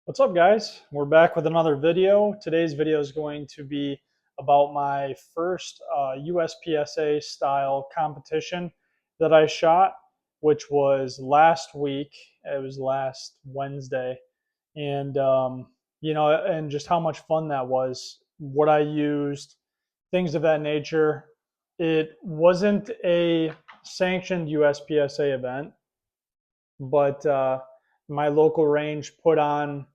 What's up, guys? We're back with another video. Today's video is going to be about my first USPSA style competition that I shot, which was last week. It was last Wednesday. And, and just how much fun that was, what I used, things of that nature. It wasn't a sanctioned USPSA event, but my local range put on,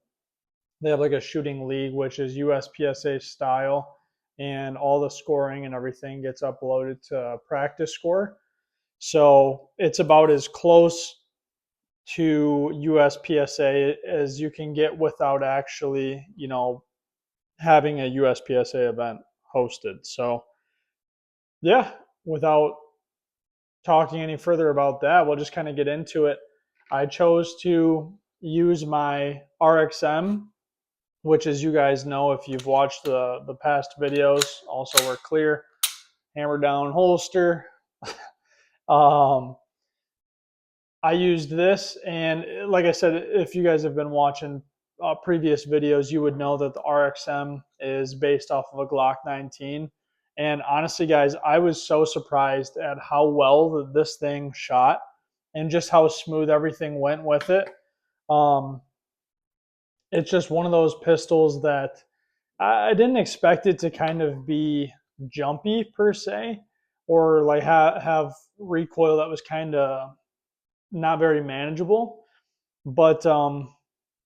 they have like a shooting league, which is USPSA style, and all the scoring and everything gets uploaded to practice score. So it's about as close to USPSA as you can get without actually, having a USPSA event hosted. So yeah, without talking any further about that, we'll just kind of get into it. I chose to use my RXM, which, as you guys know, if you've watched the past videos, also we're clear, hammer down holster. um, I used this, and like I said, if you guys have been watching previous videos, you would know that the RXM is based off of a Glock 19. And honestly, guys, I was so surprised at how well this thing shot and just how smooth everything went with it. Um, it's just one of those pistols that I didn't expect it to kind of be jumpy per se, or like have recoil that was kind of not very manageable. But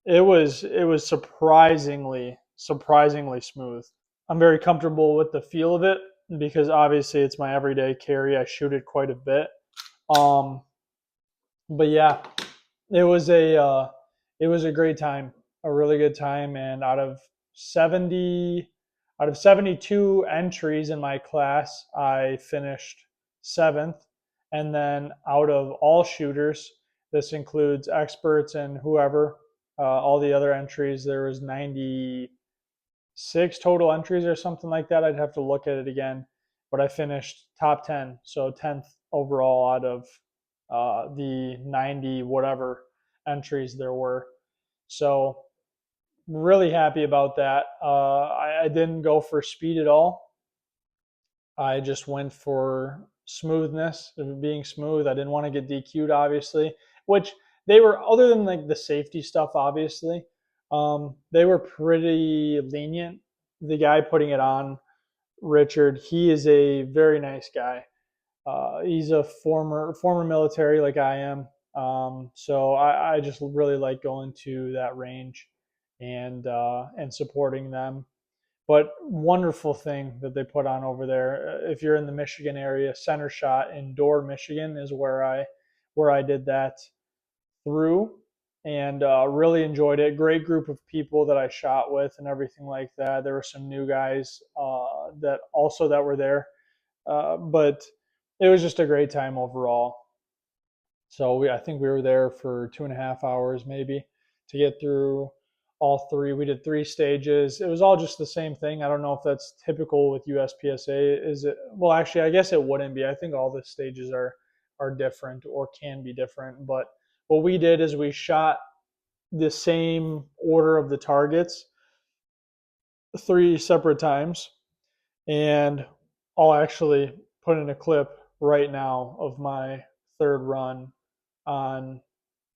it was surprisingly smooth. I'm very comfortable with the feel of it because obviously it's my everyday carry. I shoot it quite a bit. Um, but yeah, it was a great time, a really good time, and out of 72 entries in my class, I finished 7th. And then out of all shooters, this includes experts and whoever, all the other entries, there was 96 total entries or something like that. I'd have to look at it again, but I finished top 10, so 10th overall out of the 90 whatever entries there were. So really happy about that. I didn't go for speed at all. I just went for smoothness, being smooth. I didn't want to get DQ'd, obviously, which they were, other than like the safety stuff, obviously, they were pretty lenient. The guy putting it on, Richard, he is a very nice guy. He's a former military like I am. So I just really like going to that range and supporting them. But wonderful thing that they put on over there. If you're in the Michigan area, Center Shot in Dorr, Michigan is where I did that through, and really enjoyed it. Great group of people that I shot with and everything like that. There were some new guys that were there, but it was just a great time overall. So I think we were there for 2.5 hours maybe to get through all three. We did 3 stages. It was all just the same thing. I don't know if that's typical with USPSA. Is it? Well, actually, I guess it wouldn't be. I think all the stages are different or can be different. But what we did is we shot the same order of the targets 3 separate times, and I'll actually put in a clip right now of my third run on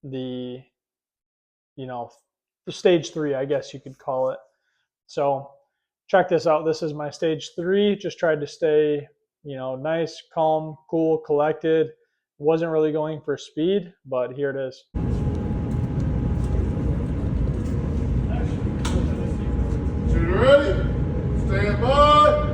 the, you know, stage 3, I guess you could call it. So check this out. This is my stage 3. Just tried to stay, nice, calm, cool, collected. Wasn't really going for speed, but here it is. Shooter ready? Stand by.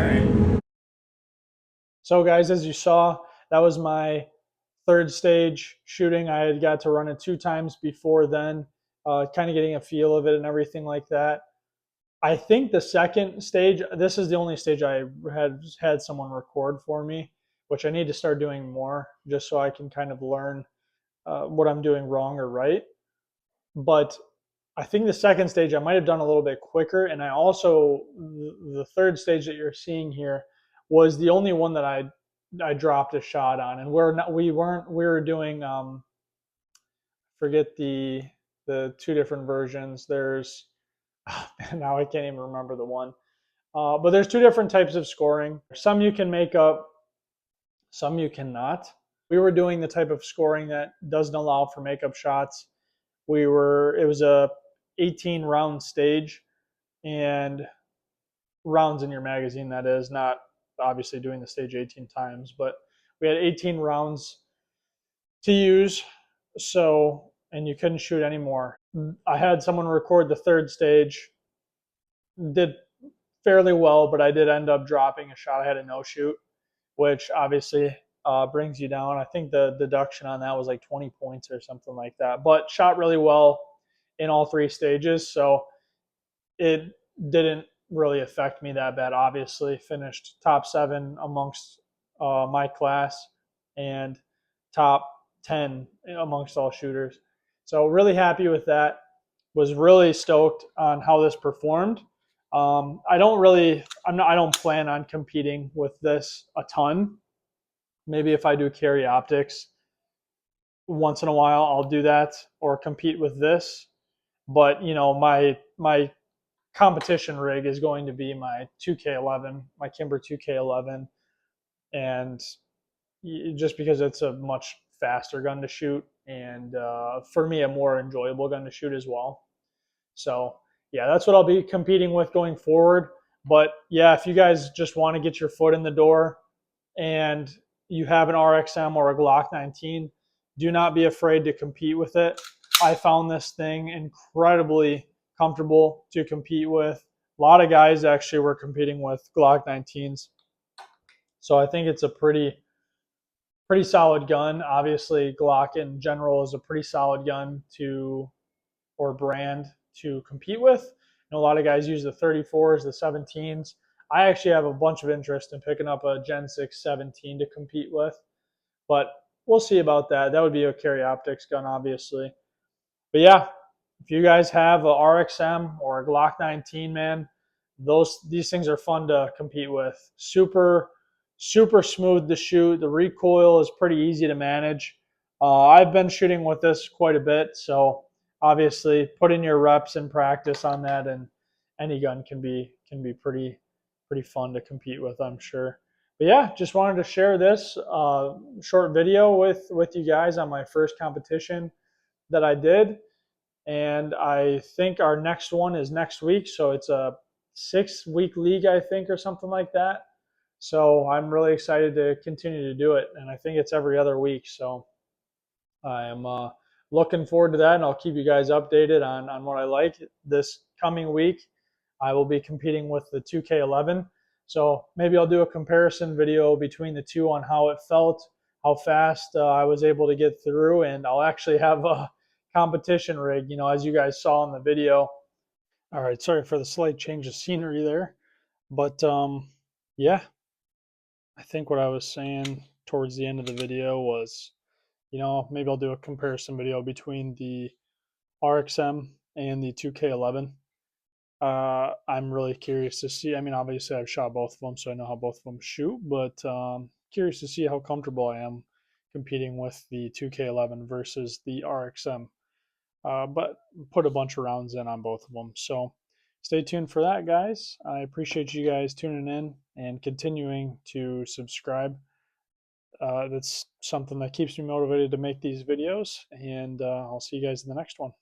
bang. So guys, as you saw, that was my third stage shooting. I had got to run it 2 times before then, kind of getting a feel of it and everything like that. I think the second stage, this is the only stage I had someone record for me, which I need to start doing more just so I can kind of learn what I'm doing wrong or right. But I think the second stage I might have done a little bit quicker. And I also, the third stage that you're seeing here was the only one that I dropped a shot on. And we were doing, forget the 2 different versions. There's, now I can't even remember the one. But there's 2 different types of scoring. Some you can make up, some you cannot. We were doing the type of scoring that doesn't allow for makeup shots. It was a 18 round stage, and rounds in your magazine, that is, not obviously doing the stage 18 times, but we had 18 rounds to use. So, and you couldn't shoot anymore. I had someone record the third stage, did fairly well, but I did end up dropping a shot. I had a no shoot, which obviously brings you down. I think the deduction on that was like 20 points or something like that, but shot really well in all 3 stages. So it didn't really affect me that bad. Obviously, finished top 7 amongst my class and top 10 amongst all shooters. So really happy with that. Was really stoked on how this performed. I don't plan on competing with this a ton. Maybe if I do carry optics once in a while, I'll do that or compete with this. But my competition rig is going to be my 2K11, my Kimber 2K11, and just because it's a much faster gun to shoot and for me a more enjoyable gun to shoot as well. So yeah, that's what I'll be competing with going forward. But yeah, if you guys just want to get your foot in the door and you have an RXM or a Glock 19, do not be afraid to compete with it. I found this thing incredibly comfortable to compete with. A lot of guys actually were competing with Glock 19s. So I think it's a pretty solid gun. Obviously, Glock in general is a pretty solid gun or brand to compete with. And a lot of guys use the 34s, the 17s. I actually have a bunch of interest in picking up a Gen 6 17 to compete with, but we'll see about that. That would be a carry optics gun, obviously. But yeah, if you guys have a RXM or a Glock 19, man, these things are fun to compete with. Super smooth to shoot. The recoil is pretty easy to manage. I've been shooting with this quite a bit, so obviously put in your reps and practice on that, and any gun can be pretty fun to compete with, I'm sure. But yeah, just wanted to share this short video with you guys on my first competition that I did. And I think our next one is next week. So it's a 6-week league, I think, or something like that. So I'm really excited to continue to do it. And I think it's every other week. So I am looking forward to that. And I'll keep you guys updated on what I like. This coming week, I will be competing with the 2K11. So maybe I'll do a comparison video between the two on how it felt, how fast I was able to get through. And I'll actually have a competition rig, as you guys saw in the video. All right, sorry for the slight change of scenery there, but yeah, I think what I was saying towards the end of the video was, maybe I'll do a comparison video between the RXM and the 2K11. I'm really curious to see. I mean, obviously I've shot both of them, so I know how both of them shoot, but curious to see how comfortable I am competing with the 2K11 versus the RXM. But put a bunch of rounds in on both of them. So stay tuned for that, guys. I appreciate you guys tuning in and continuing to subscribe. That's something that keeps me motivated to make these videos, and I'll see you guys in the next one.